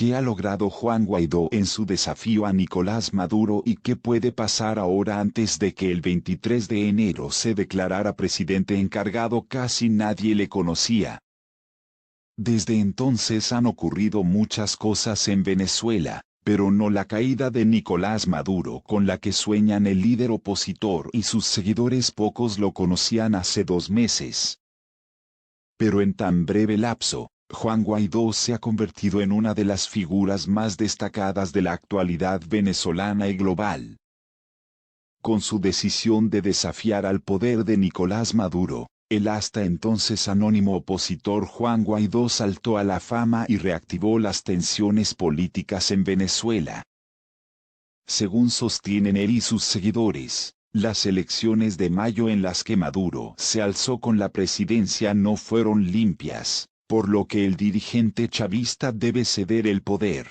¿Qué ha logrado Juan Guaidó en su desafío a Nicolás Maduro y qué puede pasar ahora antes de que el 23 de enero se declarara presidente encargado? Casi nadie le conocía. Desde entonces han ocurrido muchas cosas en Venezuela, pero no la caída de Nicolás Maduro con la que sueñan el líder opositor y sus seguidores. Pocos lo conocían hace 2 meses. Pero en tan breve lapso, Juan Guaidó se ha convertido en una de las figuras más destacadas de la actualidad venezolana y global. Con su decisión de desafiar al poder de Nicolás Maduro, el hasta entonces anónimo opositor Juan Guaidó saltó a la fama y reactivó las tensiones políticas en Venezuela. Según sostienen él y sus seguidores, las elecciones de mayo en las que Maduro se alzó con la presidencia no fueron limpias, por lo que el dirigente chavista debe ceder el poder.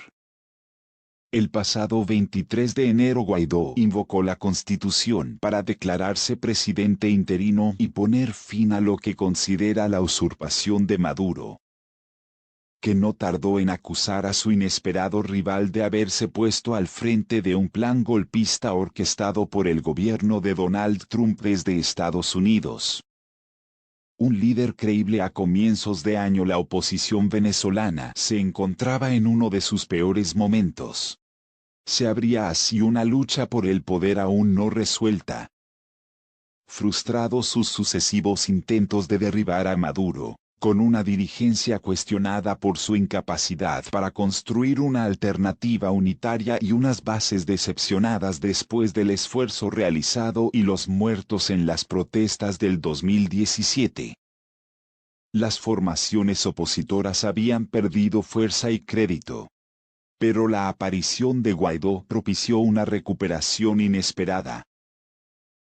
El pasado 23 de enero Guaidó invocó la Constitución para declararse presidente interino y poner fin a lo que considera la usurpación de Maduro, que no tardó en acusar a su inesperado rival de haberse puesto al frente de un plan golpista orquestado por el gobierno de Donald Trump desde Estados Unidos. Un líder creíble. A comienzos de año la oposición venezolana se encontraba en uno de sus peores momentos. Se abría así una lucha por el poder aún no resuelta. Frustrados sus sucesivos intentos de derribar a Maduro, con una dirigencia cuestionada por su incapacidad para construir una alternativa unitaria y unas bases decepcionadas después del esfuerzo realizado y los muertos en las protestas del 2017. Las formaciones opositoras habían perdido fuerza y crédito. Pero la aparición de Guaidó propició una recuperación inesperada.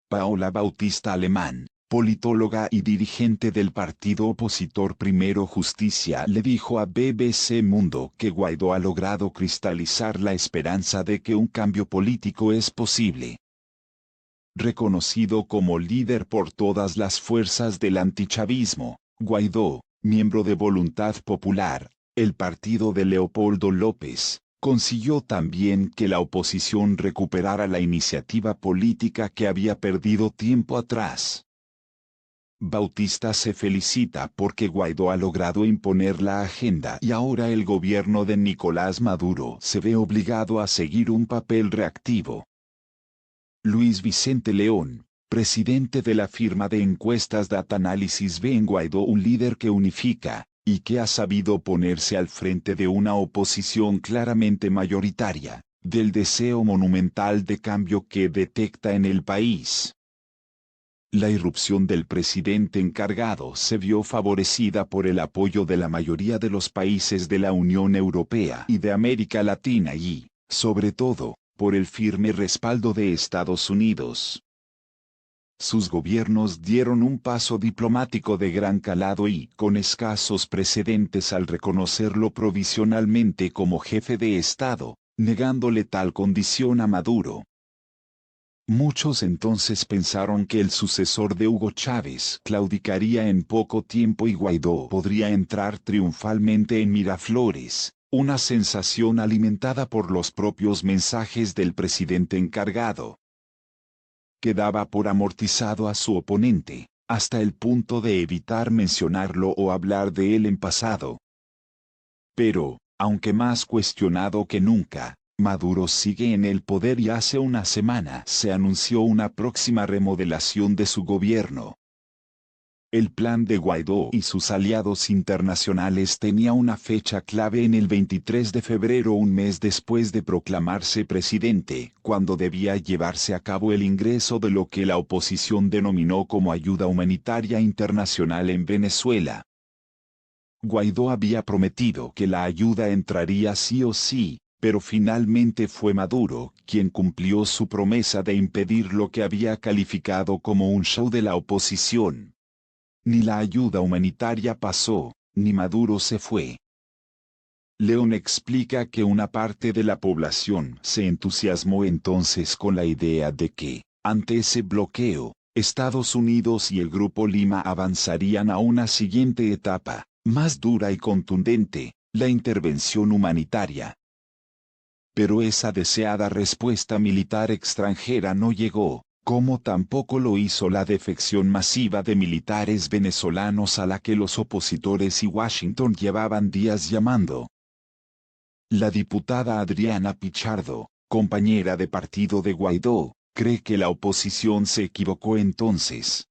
Paola Bautista Alemán, politóloga y dirigente del partido opositor Primero Justicia, le dijo a BBC Mundo que Guaidó ha logrado cristalizar la esperanza de que un cambio político es posible. Reconocido como líder por todas las fuerzas del antichavismo, Guaidó, miembro de Voluntad Popular, el partido de Leopoldo López, consiguió también que la oposición recuperara la iniciativa política que había perdido tiempo atrás. Bautista se felicita porque Guaidó ha logrado imponer la agenda y ahora el gobierno de Nicolás Maduro se ve obligado a seguir un papel reactivo. Luis Vicente León, presidente de la firma de encuestas Data Analysis, ve en Guaidó un líder que unifica, y que ha sabido ponerse al frente de una oposición claramente mayoritaria, del deseo monumental de cambio que detecta en el país. La irrupción del presidente encargado se vio favorecida por el apoyo de la mayoría de los países de la Unión Europea y de América Latina y, sobre todo, por el firme respaldo de Estados Unidos. Sus gobiernos dieron un paso diplomático de gran calado y con escasos precedentes al reconocerlo provisionalmente como jefe de Estado, negándole tal condición a Maduro. Muchos entonces pensaron que el sucesor de Hugo Chávez claudicaría en poco tiempo y Guaidó podría entrar triunfalmente en Miraflores, una sensación alimentada por los propios mensajes del presidente encargado, que daba por amortizado a su oponente, hasta el punto de evitar mencionarlo o hablar de él en pasado. Pero, aunque más cuestionado que nunca, Maduro sigue en el poder y hace una semana se anunció una próxima remodelación de su gobierno. El plan de Guaidó y sus aliados internacionales tenía una fecha clave en el 23 de febrero, un mes después de proclamarse presidente, cuando debía llevarse a cabo el ingreso de lo que la oposición denominó como ayuda humanitaria internacional en Venezuela. Guaidó había prometido que la ayuda entraría sí o sí, pero finalmente fue Maduro quien cumplió su promesa de impedir lo que había calificado como un show de la oposición. Ni la ayuda humanitaria pasó, ni Maduro se fue. León explica que una parte de la población se entusiasmó entonces con la idea de que, ante ese bloqueo, Estados Unidos y el Grupo Lima avanzarían a una siguiente etapa, más dura y contundente, la intervención humanitaria. Pero esa deseada respuesta militar extranjera no llegó, como tampoco lo hizo la defección masiva de militares venezolanos a la que los opositores y Washington llevaban días llamando. La diputada Adriana Pichardo, compañera de partido de Guaidó, cree que la oposición se equivocó entonces.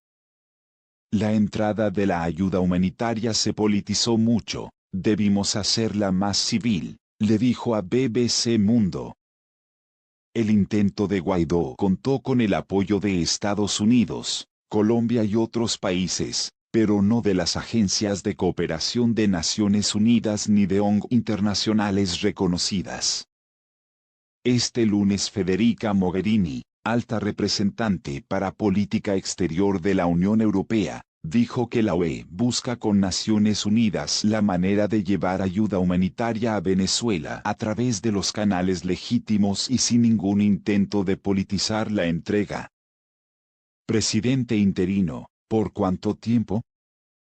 La entrada de la ayuda humanitaria se politizó mucho, debimos hacerla más civil, le dijo a BBC Mundo. El intento de Guaidó contó con el apoyo de Estados Unidos, Colombia y otros países, pero no de las agencias de cooperación de Naciones Unidas ni de ONG internacionales reconocidas. Este lunes Federica Mogherini, alta representante para política exterior de la Unión Europea, dijo que la UE busca con Naciones Unidas la manera de llevar ayuda humanitaria a Venezuela a través de los canales legítimos y sin ningún intento de politizar la entrega. Presidente interino, ¿por cuánto tiempo?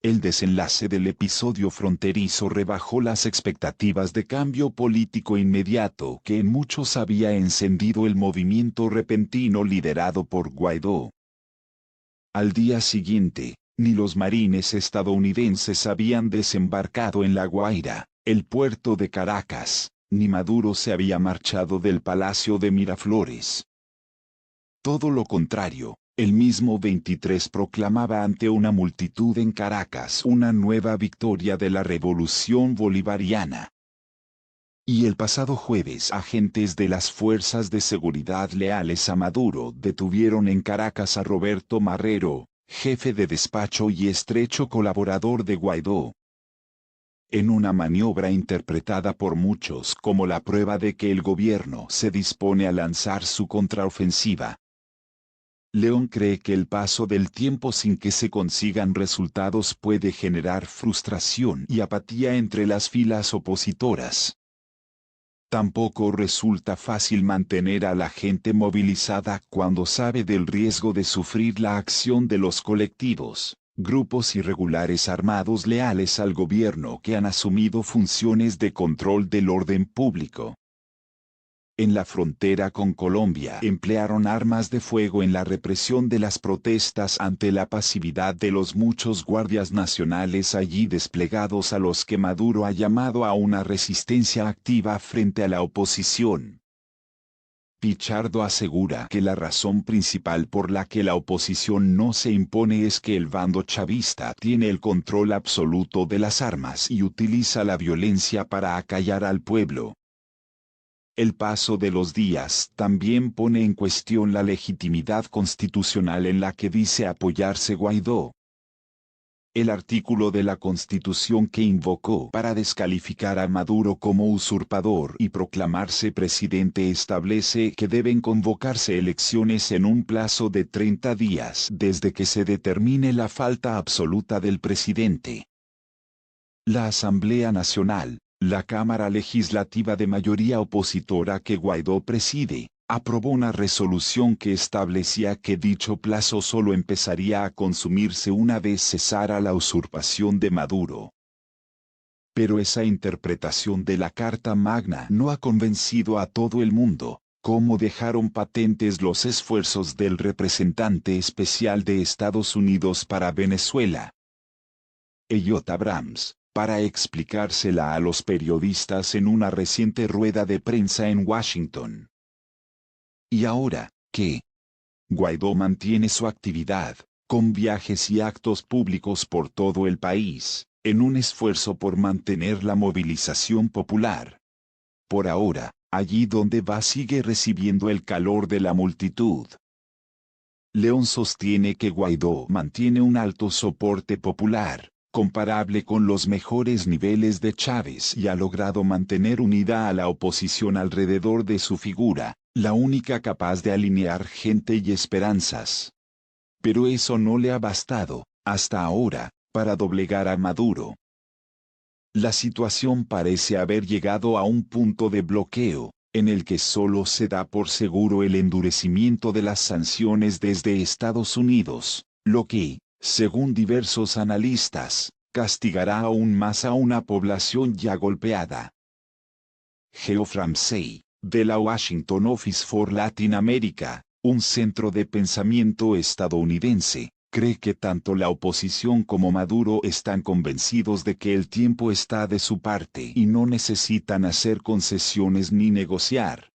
El desenlace del episodio fronterizo rebajó las expectativas de cambio político inmediato que en muchos había encendido el movimiento repentino liderado por Guaidó. Al día siguiente, ni los marines estadounidenses habían desembarcado en La Guaira, el puerto de Caracas, ni Maduro se había marchado del Palacio de Miraflores. Todo lo contrario, el mismo 23 proclamaba ante una multitud en Caracas una nueva victoria de la revolución bolivariana. Y el pasado jueves agentes de las fuerzas de seguridad leales a Maduro detuvieron en Caracas a Roberto Marrero, jefe de despacho y estrecho colaborador de Guaidó. En una maniobra interpretada por muchos como la prueba de que el gobierno se dispone a lanzar su contraofensiva. León cree que el paso del tiempo sin que se consigan resultados puede generar frustración y apatía entre las filas opositoras. Tampoco resulta fácil mantener a la gente movilizada cuando sabe del riesgo de sufrir la acción de los colectivos, grupos irregulares armados leales al gobierno que han asumido funciones de control del orden público. En la frontera con Colombia emplearon armas de fuego en la represión de las protestas ante la pasividad de los muchos guardias nacionales allí desplegados a los que Maduro ha llamado a una resistencia activa frente a la oposición. Pichardo asegura que la razón principal por la que la oposición no se impone es que el bando chavista tiene el control absoluto de las armas y utiliza la violencia para acallar al pueblo. El paso de los días también pone en cuestión la legitimidad constitucional en la que dice apoyarse Guaidó. El artículo de la Constitución que invocó para descalificar a Maduro como usurpador y proclamarse presidente establece que deben convocarse elecciones en un plazo de 30 días desde que se determine la falta absoluta del presidente. La Asamblea Nacional, la Cámara Legislativa de mayoría opositora que Guaidó preside, aprobó una resolución que establecía que dicho plazo solo empezaría a consumirse una vez cesara la usurpación de Maduro. Pero esa interpretación de la Carta Magna no ha convencido a todo el mundo, como dejaron patentes los esfuerzos del representante especial de Estados Unidos para Venezuela, Elliot Abrams, para explicársela a los periodistas en una reciente rueda de prensa en Washington. ¿Y ahora qué? Guaidó mantiene su actividad, con viajes y actos públicos por todo el país, en un esfuerzo por mantener la movilización popular. Por ahora, allí donde va sigue recibiendo el calor de la multitud. León sostiene que Guaidó mantiene un alto soporte popular, comparable con los mejores niveles de Chávez y ha logrado mantener unida a la oposición alrededor de su figura, la única capaz de alinear gente y esperanzas. Pero eso no le ha bastado, hasta ahora, para doblegar a Maduro. La situación parece haber llegado a un punto de bloqueo, en el que solo se da por seguro el endurecimiento de las sanciones desde Estados Unidos, lo que, según diversos analistas, castigará aún más a una población ya golpeada. Geoff Ramsey, de la Washington Office for Latin America, un centro de pensamiento estadounidense, cree que tanto la oposición como Maduro están convencidos de que el tiempo está de su parte y no necesitan hacer concesiones ni negociar.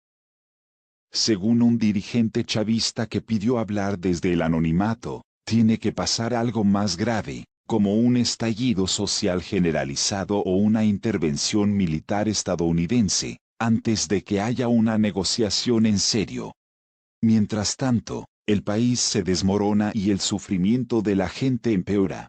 Según un dirigente chavista que pidió hablar desde el anonimato, tiene que pasar algo más grave, como un estallido social generalizado o una intervención militar estadounidense, antes de que haya una negociación en serio. Mientras tanto, el país se desmorona y el sufrimiento de la gente empeora.